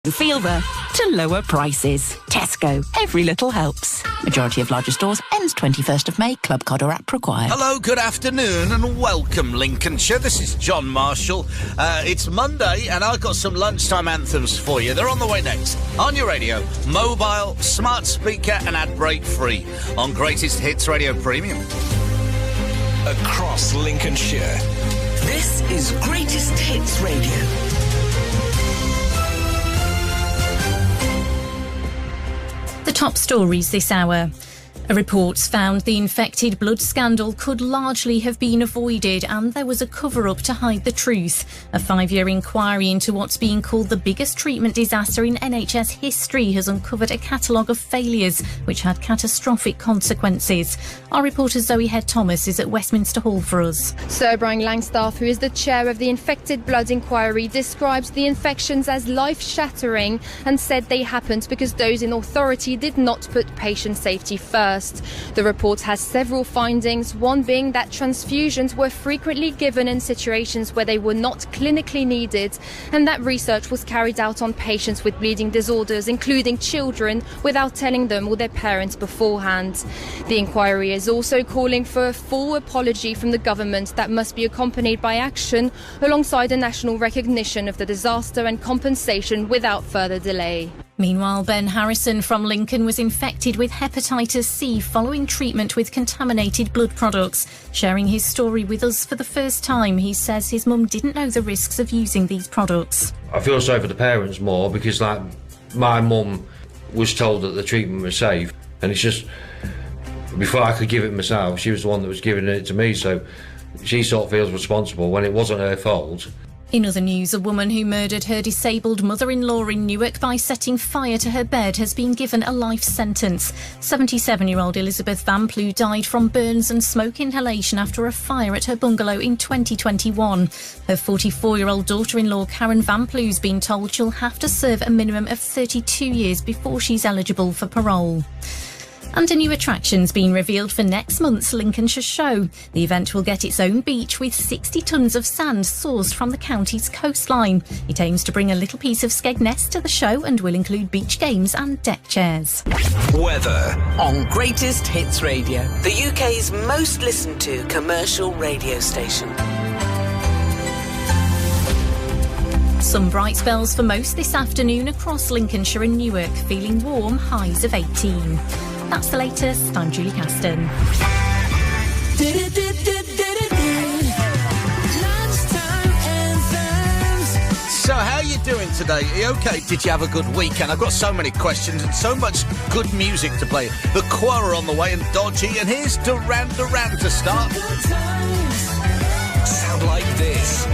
Feel the to lower prices. Tesco. Every little helps. Majority of larger stores ends 21st of May. Club card or app required. Hello, good afternoon and welcome, Lincolnshire. This is John Marshall. It's Monday and I've got some lunchtime anthems for you. They're on the way next. On your radio, mobile, smart speaker and ad break free on Greatest Hits Radio Premium. Across Lincolnshire. This is Greatest Hits Radio. The top stories this hour. A report found the infected blood scandal could largely have been avoided and there was a cover-up to hide the truth. A 5-year inquiry into what's being called the biggest treatment disaster in NHS history has uncovered a catalogue of failures which had catastrophic consequences. Our reporter Zoe Head-Thomas is at Westminster Hall for us. Sir Brian Langstaff, who is the chair of the infected blood inquiry, describes the infections as life-shattering and said they happened because those in authority did not put patient safety first. The report has several findings, one being that transfusions were frequently given in situations where they were not clinically needed, and that research was carried out on patients with bleeding disorders, including children, without telling them or their parents beforehand. The inquiry is also calling for a full apology from the government that must be accompanied by action alongside a national recognition of the disaster and compensation without further delay. Meanwhile, Ben Harrison from Lincoln was infected with hepatitis C following treatment with contaminated blood products. Sharing his story with us for the first time, he says his mum didn't know the risks of using these products. I feel sorry for the parents more because, my mum was told that the treatment was safe, and it's just, before I could give it myself, she was the one that was giving it to me, so she sort of feels responsible when it wasn't her fault. In other news, a woman who murdered her disabled mother-in-law in Newark by setting fire to her bed has been given a life sentence. 77-year-old Elizabeth Van Plu died from burns and smoke inhalation after a fire at her bungalow in 2021. Her 44-year-old daughter-in-law Karen Van Plu's been told she'll have to serve a minimum of 32 years before she's eligible for parole. And a new attraction's been revealed for next month's Lincolnshire show. The event will get its own beach with 60 tonnes of sand sourced from the county's coastline. It aims to bring a little piece of Skegness to the show and will include beach games and deck chairs. Weather On Greatest Hits Radio, the UK's most listened to commercial radio station. Some bright spells for most this afternoon across Lincolnshire and Newark, feeling warm, highs of 18. That's the latest. I'm Julie Caston. So how are you doing today? Are you okay? Did you have a good weekend? I've got so many questions and so much good music to play. The Choir are on the way and Dodgy, and here's Duran Duran to start. sound like this.